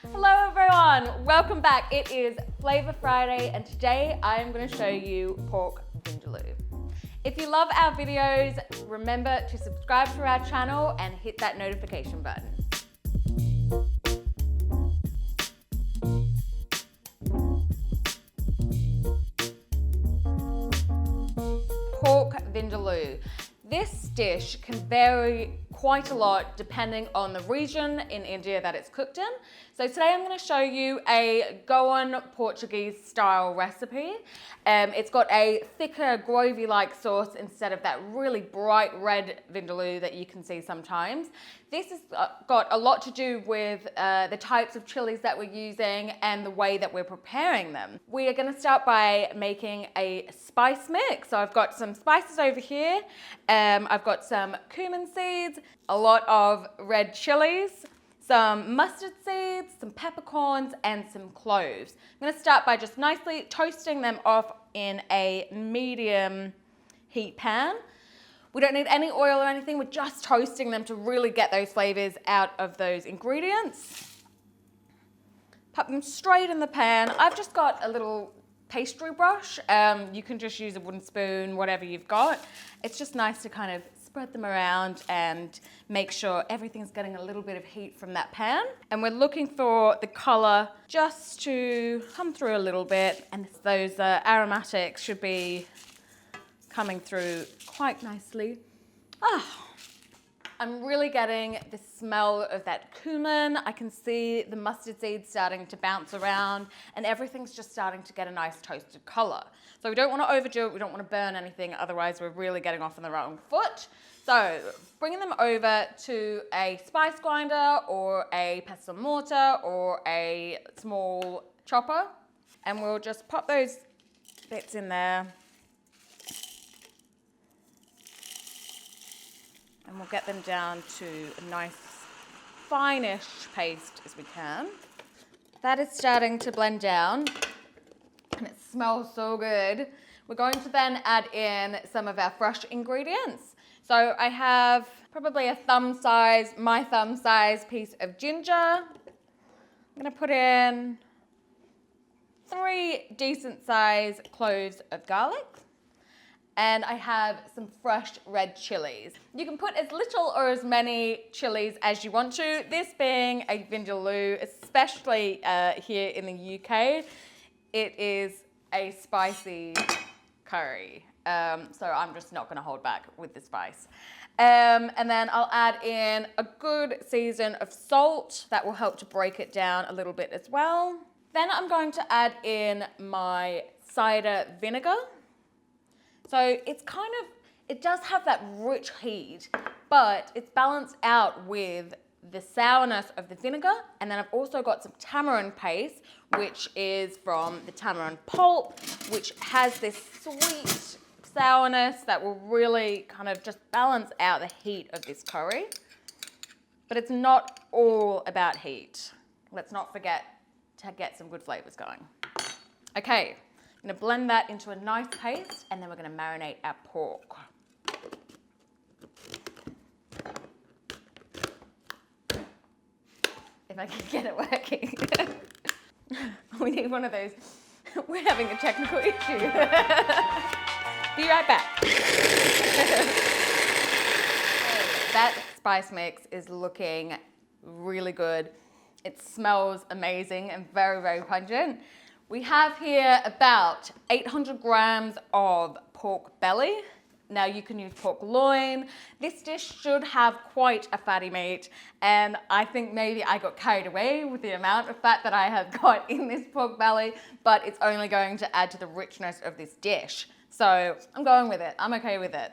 Hello everyone, welcome back. It is Flavour Friday and today I am going to show you pork vindaloo. If you love our videos, remember to subscribe to our channel and hit that notification button. Pork vindaloo. This dish can vary quite a lot depending on the region in India that it's cooked in. So today I'm going to show you a Goan Portuguese style recipe. It's got a thicker gravy-like sauce instead of that really bright red vindaloo that you can see sometimes. This has got a lot to do with the types of chilies that we're using and the way that we're preparing them. We are going to start by making a spice mix. So I've got some spices over here. I've got some cumin seeds, a lot of red chilies, some mustard seeds, some peppercorns, and some cloves. I'm going to start by just nicely toasting them off in a medium heat pan. We don't need any oil or anything, we're just toasting them to really get those flavors out of those ingredients. Pop them straight in the pan. I've just got a little pastry brush. You can just use a wooden spoon, whatever you've got. It's just nice to kind of spread them around and make sure everything's getting a little bit of heat from that pan. And we're looking for the color just to come through a little bit, and those aromatics should be coming through quite nicely. I'm really getting the smell of that cumin. I can see the mustard seeds starting to bounce around and everything's just starting to get a nice toasted color. So we don't want to overdo it, we don't want to burn anything, otherwise we're really getting off on the wrong foot. So bringing them over to a spice grinder or a pestle mortar or a small chopper, and we'll just pop those bits in there. And we'll get them down to a nice fine-ish paste as we can. That is starting to blend down and it smells so good. We're going to then add in some of our fresh ingredients. So I have probably my thumb size piece of ginger. I'm gonna put in 3 decent size cloves of garlic. And I have some fresh red chilies. You can put as little or as many chilies as you want to. This being a vindaloo, especially here in the UK, it is a spicy curry. So I'm just not gonna hold back with the spice. And then I'll add in a good season of salt. That will help to break it down a little bit as well. Then I'm going to add in my cider vinegar. So it does have that rich heat, but it's balanced out with the sourness of the vinegar. And then I've also got some tamarind paste, which is from the tamarind pulp, which has this sweet sourness that will really kind of just balance out the heat of this curry. But it's not all about heat. Let's not forget to get some good flavors going. Okay. I'm going to blend that into a nice paste and then we're going to marinate our pork. If I can get it working. We need one of those. We're having a technical issue. Be right back. That spice mix is looking really good. It smells amazing and very, very pungent. We have here about 800 grams of pork belly. Now you can use pork loin. This dish should have quite a fatty meat, and I think maybe I got carried away with the amount of fat that I have got in this pork belly, but it's only going to add to the richness of this dish. So I'm going with it, I'm okay with it.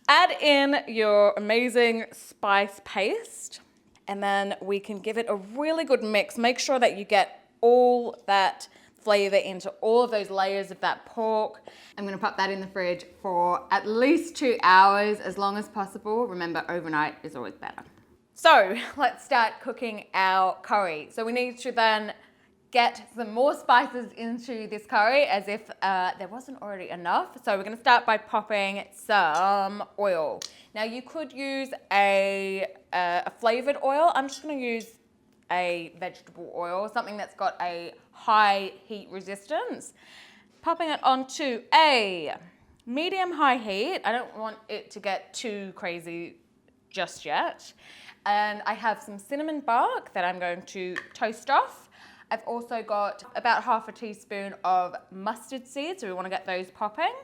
Add in your amazing spice paste, and then we can give it a really good mix. Make sure that you get all that flavor into all of those layers of that pork. I'm gonna pop that in the fridge for at least 2 hours, as long as possible. Remember, overnight is always better. So let's start cooking our curry. So we need to then get some more spices into this curry as if there wasn't already enough. So we're gonna start by popping some oil. Now you could use a flavored oil. I'm just gonna use a vegetable oil, something that's got a high heat resistance. Popping it onto a medium-high heat. I don't want it to get too crazy just yet. And I have some cinnamon bark that I'm going to toast off. I've also got about half a teaspoon of mustard seeds, so we want to get those popping.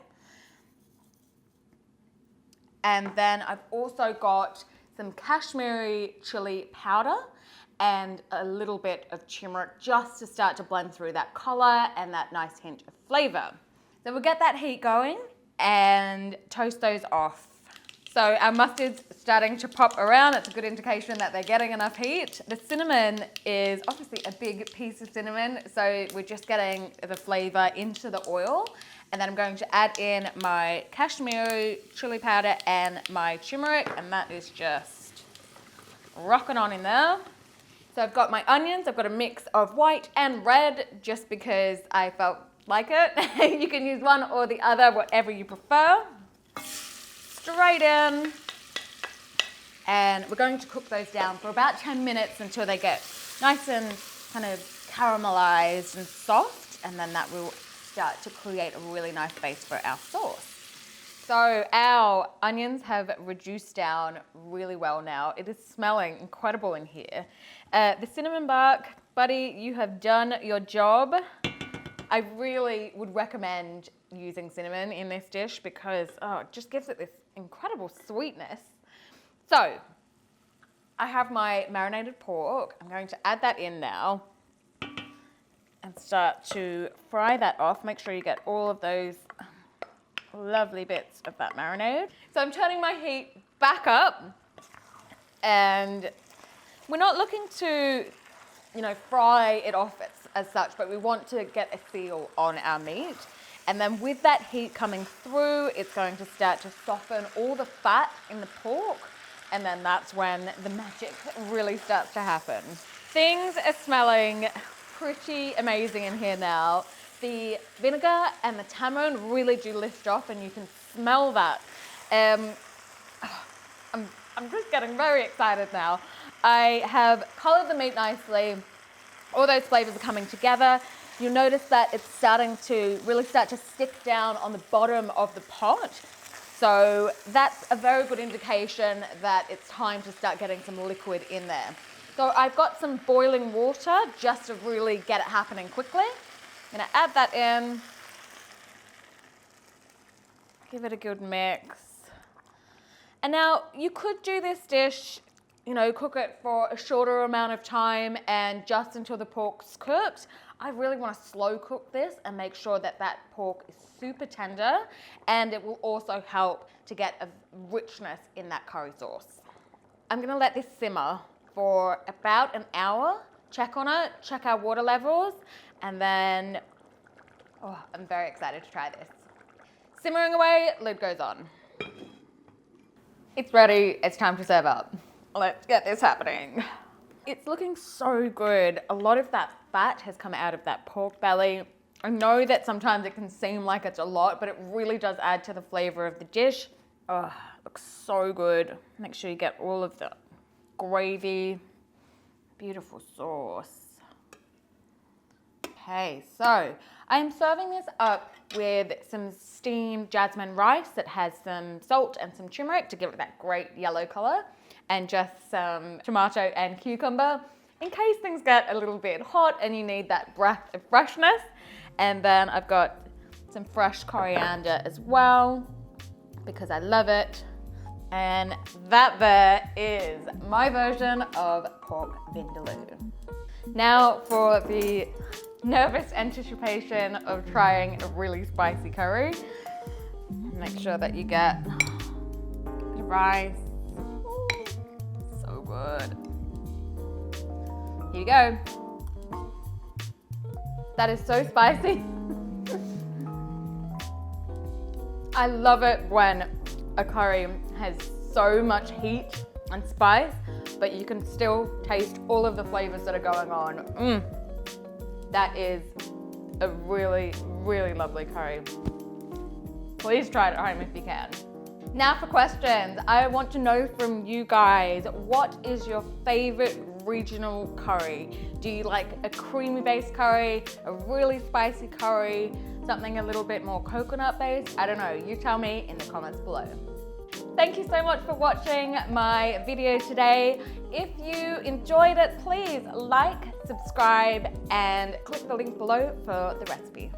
And then I've also got some Kashmiri chili powder and a little bit of turmeric just to start to blend through that color and that nice hint of flavor. So we'll get that heat going and toast those off. So our mustard's starting to pop around. It's a good indication that they're getting enough heat. The cinnamon is obviously a big piece of cinnamon, so we're just getting the flavor into the oil. And then I'm going to add in my Kashmiri chili powder and my turmeric, and that is just rocking on in there. So I've got my onions. I've got a mix of white and red just because I felt like it. You can use one or the other, whatever you prefer. Straight in. And we're going to cook those down for about 10 minutes until they get nice and kind of caramelized and soft, and then that will start to create a really nice base for our sauce. So our onions have reduced down really well now. It is smelling incredible in here. The cinnamon bark, buddy, you have done your job. I really would recommend using cinnamon in this dish because it just gives it this incredible sweetness. So I have my marinated pork. I'm going to add that in now and start to fry that off. Make sure you get all of those lovely bits of that marinade. So I'm turning my heat back up, and we're not looking to, fry it off as such, but we want to get a feel on our meat. And then with that heat coming through, it's going to start to soften all the fat in the pork. And then that's when the magic really starts to happen. Things are smelling pretty amazing in here now. The vinegar and the tamarind really do lift off, and you can smell that. I'm just getting very excited now. I have colored the meat nicely. All those flavors are coming together. You'll notice that it's starting to really start to stick down on the bottom of the pot. So that's a very good indication that it's time to start getting some liquid in there. So I've got some boiling water just to really get it happening quickly. I'm gonna add that in. Give it a good mix. And now you could do this dish, cook it for a shorter amount of time and just until the pork's cooked. I really want to slow cook this and make sure that that pork is super tender, and it will also help to get a richness in that curry sauce. I'm going to let this simmer for about an hour, check on it, check our water levels, and then, I'm very excited to try this. Simmering away, lid goes on. It's ready, it's time to serve up. Let's get this happening. It's looking so good. A lot of that fat has come out of that pork belly. I know that sometimes it can seem like it's a lot, but it really does add to the flavor of the dish. Oh, looks so good. Make sure you get all of the gravy. Beautiful sauce. Okay, so I am serving this up with some steamed jasmine rice that has some salt and some turmeric to give it that great yellow color, and just some tomato and cucumber in case things get a little bit hot and you need that breath of freshness. And then I've got some fresh coriander as well because I love it. And that there is my version of pork vindaloo. Now for the nervous anticipation of trying a really spicy curry. Make sure that you get the rice. So good. Here you go. That is so spicy. I love it when a curry has so much heat and spice, but you can still taste all of the flavors that are going on. That is a really, really lovely curry. Please try it at home if you can. Now for questions. I want to know from you guys, what is your favorite regional curry. Do you like a creamy based curry, a really spicy curry, something a little bit more coconut based? I don't know, you tell me in the comments below. Thank you so much for watching my video today. If you enjoyed it, please like, subscribe, and click the link below for the recipe.